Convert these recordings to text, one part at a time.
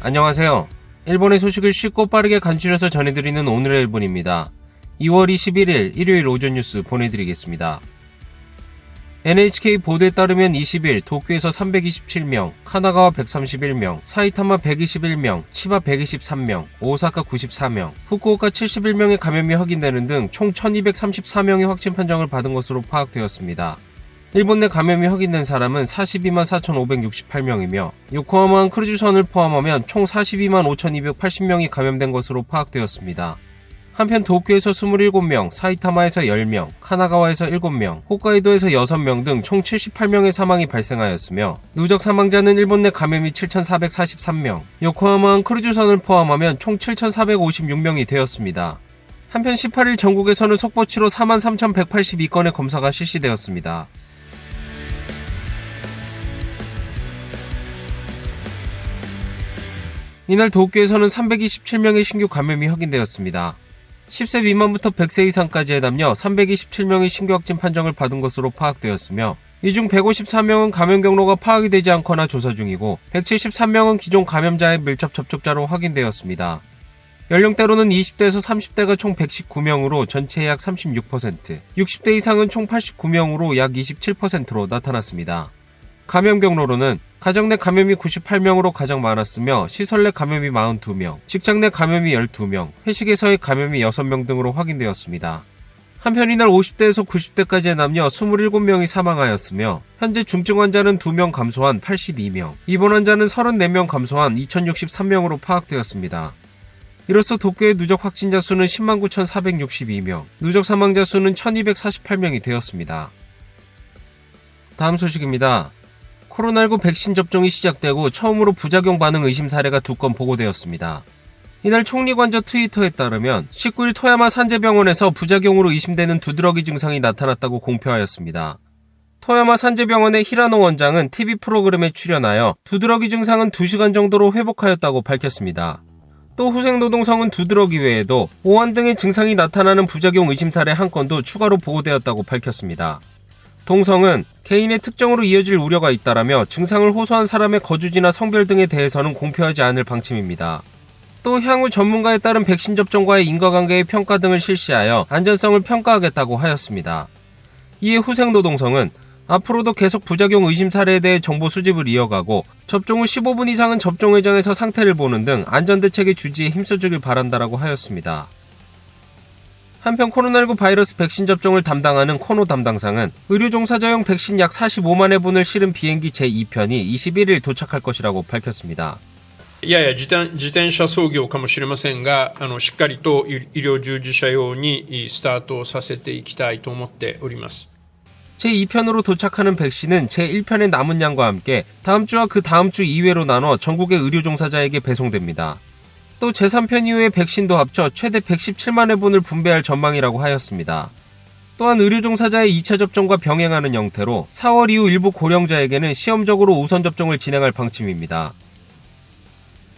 안녕하세요. 일본의 소식을 쉽고 빠르게 간추려서 전해드리는 오늘의 일본입니다. 2월 21일 일요일 오전 뉴스 보내드리겠습니다. NHK 보도에 따르면 20일 도쿄에서 327명, 카나가와 131명, 사이타마 121명, 치바 123명, 오사카 94명, 후쿠오카 71명의 감염이 확인되는 등 총 1234명의 확진 판정을 받은 것으로 파악되었습니다. 일본 내 감염이 확인된 사람은 42만 4,568명이며 요코하마항 크루즈선을 포함하면 총 42만 5,280명이 감염된 것으로 파악되었습니다. 한편 도쿄에서 27명, 사이타마에서 10명, 카나가와에서 7명, 홋카이도에서 6명 등 총 78명의 사망이 발생하였으며 누적 사망자는 일본 내 감염이 7,443명, 요코하마항 크루즈선을 포함하면 총 7,456명이 되었습니다. 한편 18일 전국에서는 속보치로 43,182건의 검사가 실시되었습니다. 이날 도쿄에서는 327명의 신규 감염이 확인되었습니다. 10세 미만부터 100세 이상까지의 남녀 327명의 신규 확진 판정을 받은 것으로 파악되었으며 이 중 154명은 감염 경로가 파악이 되지 않거나 조사 중이고 173명은 기존 감염자의 밀접 접촉자로 확인되었습니다. 연령대로는 20대에서 30대가 총 119명으로 전체의 약 36%, 60대 이상은 총 89명으로 약 27%로 나타났습니다. 감염 경로로는 가정 내 감염이 98명으로 가장 많았으며 시설 내 감염이 42명, 직장 내 감염이 12명, 회식에서의 감염이 6명 등으로 확인되었습니다. 한편 이날 50대에서 90대까지의 남녀 27명이 사망하였으며 현재 중증 환자는 2명 감소한 82명, 입원 환자는 34명 감소한 2063명으로 파악되었습니다. 이로써 도쿄의 누적 확진자 수는 10만 9,462명, 누적 사망자 수는 1,248명이 되었습니다. 다음 소식입니다. 코로나19 백신 접종이 시작되고 처음으로 부작용 반응 의심 사례가 2건 보고되었습니다. 이날 총리 관저 트위터에 따르면 19일 토야마 산재병원에서 부작용으로 의심되는 두드러기 증상이 나타났다고 공표하였습니다. 토야마 산재병원의 히라노 원장은 TV 프로그램에 출연하여 두드러기 증상은 2시간 정도로 회복하였다고 밝혔습니다. 또 후생노동성은 두드러기 외에도 오한 등의 증상이 나타나는 부작용 의심 사례 1건도 추가로 보고되었다고 밝혔습니다. 동성은 개인의 특정으로 이어질 우려가 있다라며 증상을 호소한 사람의 거주지나 성별 등에 대해서는 공표하지 않을 방침입니다. 또 향후 전문가에 따른 백신 접종과의 인과관계의 평가 등을 실시하여 안전성을 평가하겠다고 하였습니다. 이에 후생노동성은 앞으로도 계속 부작용 의심 사례에 대해 정보 수집을 이어가고 접종 후 15분 이상은 접종 회장에서 상태를 보는 등 안전대책의 주지에 힘써주길 바란다라고 하였습니다. 한편 코로나19 바이러스 백신 접종을 담당하는 코노 담당상은 의료종사자용 백신 약 45만 회분을 실은 비행기 제2편이 21일 도착할 것이라고 밝혔습니다. やや自転車操業かもしれませんが、しっかりと医療従事者用にスタートさせていきたいと思っております。 제2편으로 도착하는 백신은 제1편의 남은 양과 함께 다음 주와 그 다음 주 2회로 나눠 전국의 의료종사자에게 배송됩니다. 또 제3편 이후의 백신도 합쳐 최대 117만 회분을 분배할 전망이라고 하였습니다. 또한 의료종사자의 2차 접종과 병행하는 형태로 4월 이후 일부 고령자에게는 시험적으로 우선 접종을 진행할 방침입니다.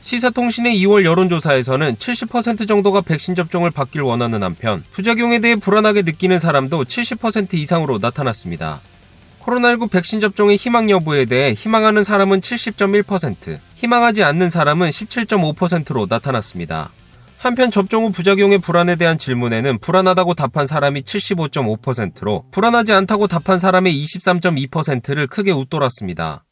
시사통신의 2월 여론조사에서는 70% 정도가 백신 접종을 받길 원하는 한편 부작용에 대해 불안하게 느끼는 사람도 70% 이상으로 나타났습니다. 코로나19 백신 접종의 희망 여부에 대해 희망하는 사람은 70.1%, 희망하지 않는 사람은 17.5%로 나타났습니다. 한편 접종 후 부작용의 불안에 대한 질문에는 불안하다고 답한 사람이 75.5%로 불안하지 않다고 답한 사람의 23.2%를 크게 웃돌았습니다.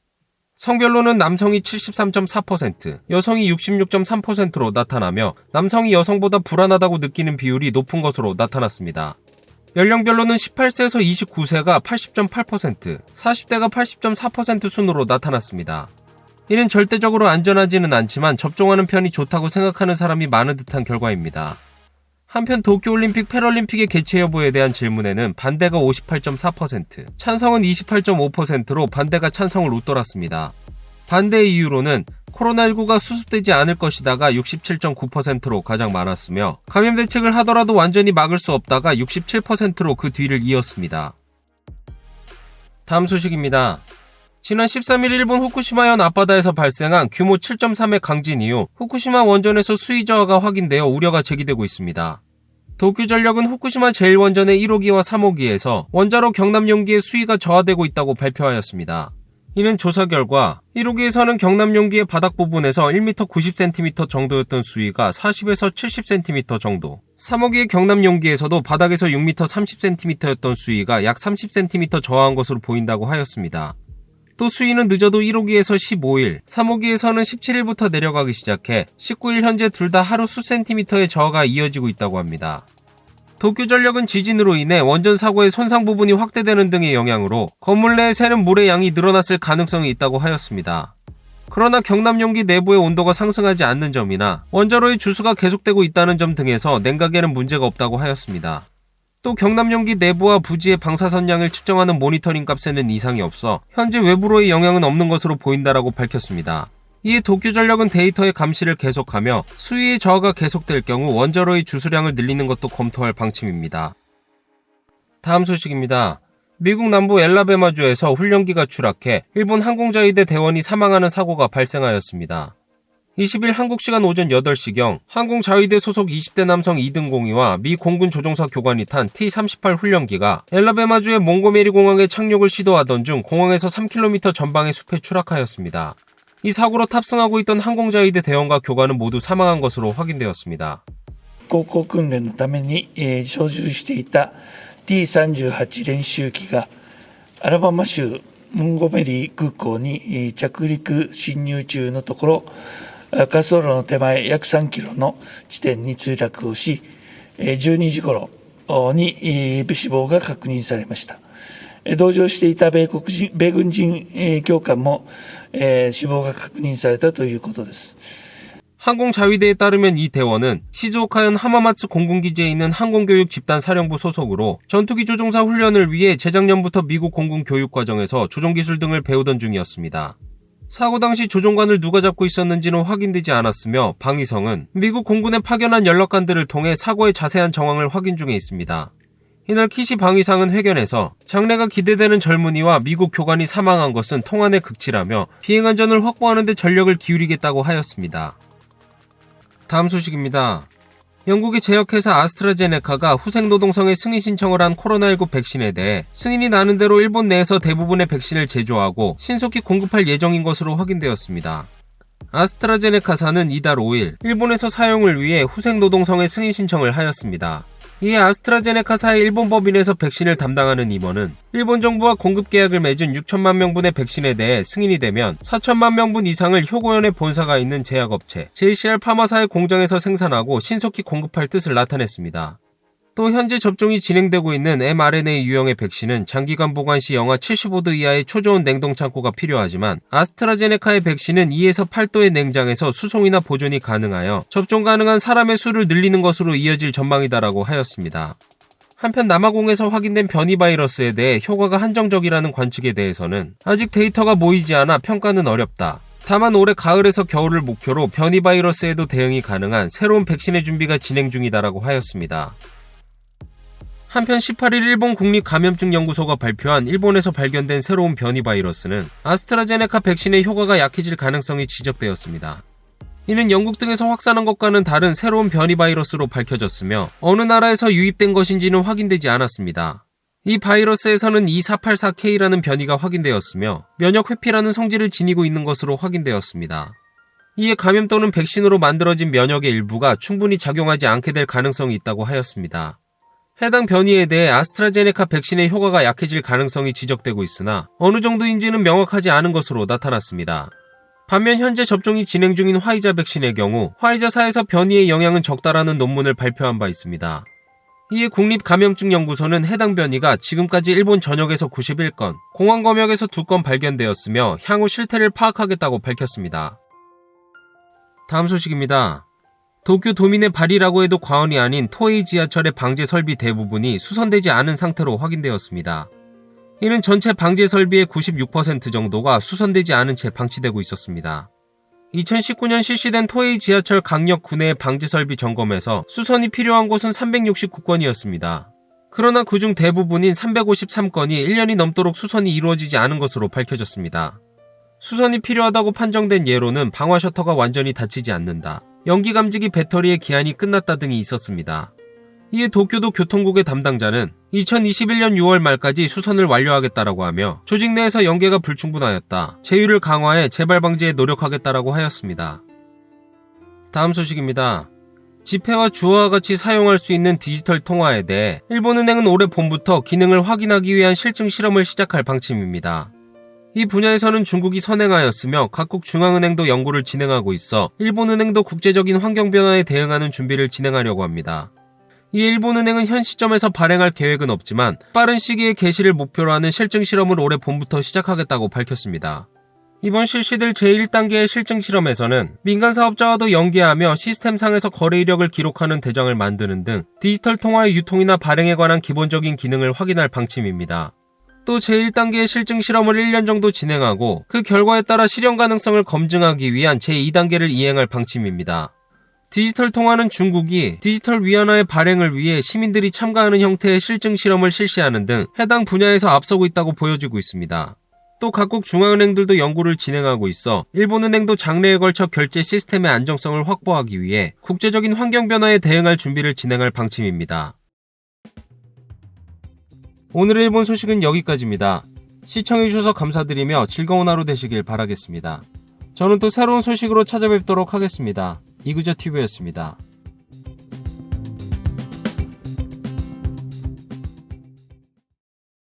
성별로는 남성이 73.4%, 여성이 66.3%로 나타나며 남성이 여성보다 불안하다고 느끼는 비율이 높은 것으로 나타났습니다. 연령별로는 18세에서 29세가 80.8%, 40대가 80.4% 순으로 나타났습니다. 이는 절대적으로 안전하지는 않지만 접종하는 편이 좋다고 생각하는 사람이 많은 듯한 결과입니다. 한편 도쿄올림픽 패럴림픽의 개최 여부에 대한 질문에는 반대가 58.4%, 찬성은 28.5%로 반대가 찬성을 웃돌았습니다. 반대의 이유로는 코로나19가 수습되지 않을 것이다가 67.9%로 가장 많았으며 감염 대책을 하더라도 완전히 막을 수 없다가 67%로 그 뒤를 이었습니다. 다음 소식입니다. 지난 13일 일본 후쿠시마현 앞바다에서 발생한 규모 7.3의 강진 이후 후쿠시마 원전에서 수위 저하가 확인되어 우려가 제기되고 있습니다. 도쿄전력은 후쿠시마 제1원전의 1호기와 3호기에서 원자로 경납용기의 수위가 저하되고 있다고 발표하였습니다. 이는 조사 결과 1호기에서는 경남 용기의 바닥 부분에서 1m 90cm 정도였던 수위가 40에서 70cm 정도, 3호기의 경남 용기에서도 바닥에서 6m 30cm였던 수위가 약 30cm 저하한 것으로 보인다고 하였습니다. 또 수위는 늦어도 1호기에서 15일, 3호기에서는 17일부터 내려가기 시작해 19일 현재 둘 다 하루 수센티미터의 저하가 이어지고 있다고 합니다. 도쿄전력은 지진으로 인해 원전 사고의 손상 부분이 확대되는 등의 영향으로 건물 내에 새는 물의 양이 늘어났을 가능성이 있다고 하였습니다. 그러나 경남 용기 내부의 온도가 상승하지 않는 점이나 원자로의 주수가 계속되고 있다는 점 등에서 냉각에는 문제가 없다고 하였습니다. 또 경남 용기 내부와 부지의 방사선량을 측정하는 모니터링 값에는 이상이 없어 현재 외부로의 영향은 없는 것으로 보인다라고 밝혔습니다. 이에 도쿄전력은 데이터의 감시를 계속하며 수위의 저하가 계속될 경우 원자로의 주수량을 늘리는 것도 검토할 방침입니다. 다음 소식입니다. 미국 남부 엘라베마주에서 훈련기가 추락해 일본 항공자위대 대원이 사망하는 사고가 발생하였습니다. 20일 한국 시간 오전 8시경 항공자위대 소속 20대 남성 2등 공위와 미 공군 조종사 교관이 탄 T-38 훈련기가 엘라베마주의 몽고메리 공항에 착륙을 시도하던 중 공항에서 3km 전방의 숲에 추락하였습니다. 이 사고로 탑승하고 있던 항공자위대 대원과 교관은 모두 사망한 것으로 확인되었습니다. 航行訓練のために操縦していた T-38 練習機がアラバマ州モンゴメリー空港に着陸進入中のところ、滑走路の手前約3キロの地点に墜落をし、12時頃に死亡が確認されました。同乗していた米軍人教官も死亡が確認されたということです。 항공자위대에 따르면 이 대원은 시즈오카현 하마마츠 공군기지에 있는 항공교육 집단 사령부 소속으로 전투기 조종사 훈련을 위해 재작년부터 미국 공군 교육과정에서 조종기술 등을 배우던 중이었습니다. 사고 당시 조종관을 누가 잡고 있었는지는 확인되지 않았으며 방위성은 미국 공군에 파견한 연락관들을 통해 사고의 자세한 정황을 확인 중에 있습니다. 이날 키시 방위상은 회견에서 장래가 기대되는 젊은이와 미국 교관이 사망한 것은 통한의 극치라며 비행안전을 확보하는 데 전력을 기울이겠다고 하였습니다. 다음 소식입니다. 영국의 제약회사 아스트라제네카가 후생노동성에 승인 신청을 한 코로나19 백신에 대해 승인이 나는 대로 일본 내에서 대부분의 백신을 제조하고 신속히 공급할 예정인 것으로 확인되었습니다. 아스트라제네카사는 이달 5일 일본에서 사용을 위해 후생노동성에 승인 신청을 하였습니다. 이에 아스트라제네카사의 일본 법인에서 백신을 담당하는 임원은 일본 정부와 공급 계약을 맺은 6천만 명분의 백신에 대해 승인이 되면 4천만 명분 이상을 효고현에 본사가 있는 제약업체 JCR 파마사의 공장에서 생산하고 신속히 공급할 뜻을 나타냈습니다. 또 현재 접종이 진행되고 있는 mRNA 유형의 백신은 장기간 보관 시 영하 75도 이하의 초저온 냉동 창고가 필요하지만 아스트라제네카의 백신은 2에서 8도의 냉장에서 수송이나 보존이 가능하여 접종 가능한 사람의 수를 늘리는 것으로 이어질 전망이다라고 하였습니다. 한편 남아공에서 확인된 변이 바이러스에 대해 효과가 한정적이라는 관측에 대해서는 아직 데이터가 모이지 않아 평가는 어렵다. 다만 올해 가을에서 겨울을 목표로 변이 바이러스에도 대응이 가능한 새로운 백신의 준비가 진행 중이다라고 하였습니다. 한편 18일 일본 국립감염증연구소가 발표한 일본에서 발견된 새로운 변이 바이러스는 아스트라제네카 백신의 효과가 약해질 가능성이 지적되었습니다. 이는 영국 등에서 확산한 것과는 다른 새로운 변이 바이러스로 밝혀졌으며 어느 나라에서 유입된 것인지는 확인되지 않았습니다. 이 바이러스에서는 E484K라는 변이가 확인되었으며 면역 회피라는 성질을 지니고 있는 것으로 확인되었습니다. 이에 감염 또는 백신으로 만들어진 면역의 일부가 충분히 작용하지 않게 될 가능성이 있다고 하였습니다. 해당 변이에 대해 아스트라제네카 백신의 효과가 약해질 가능성이 지적되고 있으나 어느 정도인지는 명확하지 않은 것으로 나타났습니다. 반면 현재 접종이 진행 중인 화이자 백신의 경우 화이자사에서 변이의 영향은 적다라는 논문을 발표한 바 있습니다. 이에 국립감염증연구소는 해당 변이가 지금까지 일본 전역에서 91건, 공항검역에서 2건 발견되었으며 향후 실태를 파악하겠다고 밝혔습니다. 다음 소식입니다. 도쿄 도민의 발이라고 해도 과언이 아닌 토에이 지하철의 방제 설비 대부분이 수선되지 않은 상태로 확인되었습니다. 이는 전체 방제 설비의 96% 정도가 수선되지 않은 채 방치되고 있었습니다. 2019년 실시된 토에이 지하철 강력 구내의 방제 설비 점검에서 수선이 필요한 곳은 369건이었습니다. 그러나 그중 대부분인 353건이 1년이 넘도록 수선이 이루어지지 않은 것으로 밝혀졌습니다. 수선이 필요하다고 판정된 예로는 방화 셔터가 완전히 닫히지 않는다, 연기 감지기 배터리의 기한이 끝났다 등이 있었습니다. 이에 도쿄도 교통국의 담당자는 2021년 6월 말까지 수선을 완료하겠다라고 하며 조직 내에서 연계가 불충분하였다. 제휴를 강화해 재발 방지에 노력하겠다라고 하였습니다. 다음 소식입니다. 지폐와 주어와 같이 사용할 수 있는 디지털 통화에 대해 일본은행은 올해 봄부터 기능을 확인하기 위한 실증 실험을 시작할 방침입니다. 이 분야에서는 중국이 선행하였으며 각국 중앙은행도 연구를 진행하고 있어 일본은행도 국제적인 환경 변화에 대응하는 준비를 진행하려고 합니다. 이에 일본은행은 현 시점에서 발행할 계획은 없지만 빠른 시기에 개시를 목표로 하는 실증 실험을 올해 봄부터 시작하겠다고 밝혔습니다. 이번 실시될 제1단계의 실증 실험에서는 민간 사업자와도 연계하며 시스템상에서 거래 이력을 기록하는 대장을 만드는 등 디지털 통화의 유통이나 발행에 관한 기본적인 기능을 확인할 방침입니다. 또 제1단계의 실증 실험을 1년 정도 진행하고 그 결과에 따라 실현 가능성을 검증하기 위한 제2단계를 이행할 방침입니다. 디지털 통화는 중국이 디지털 위안화의 발행을 위해 시민들이 참가하는 형태의 실증 실험을 실시하는 등 해당 분야에서 앞서고 있다고 보여지고 있습니다. 또 각국 중앙은행들도 연구를 진행하고 있어 일본은행도 장래에 걸쳐 결제 시스템의 안정성을 확보하기 위해 국제적인 환경 변화에 대응할 준비를 진행할 방침입니다. 오늘의 일본 소식은 여기까지입니다. 시청해주셔서 감사드리며 즐거운 하루 되시길 바라겠습니다. 저는 또 새로운 소식으로 찾아뵙도록 하겠습니다. 이그저TV였습니다.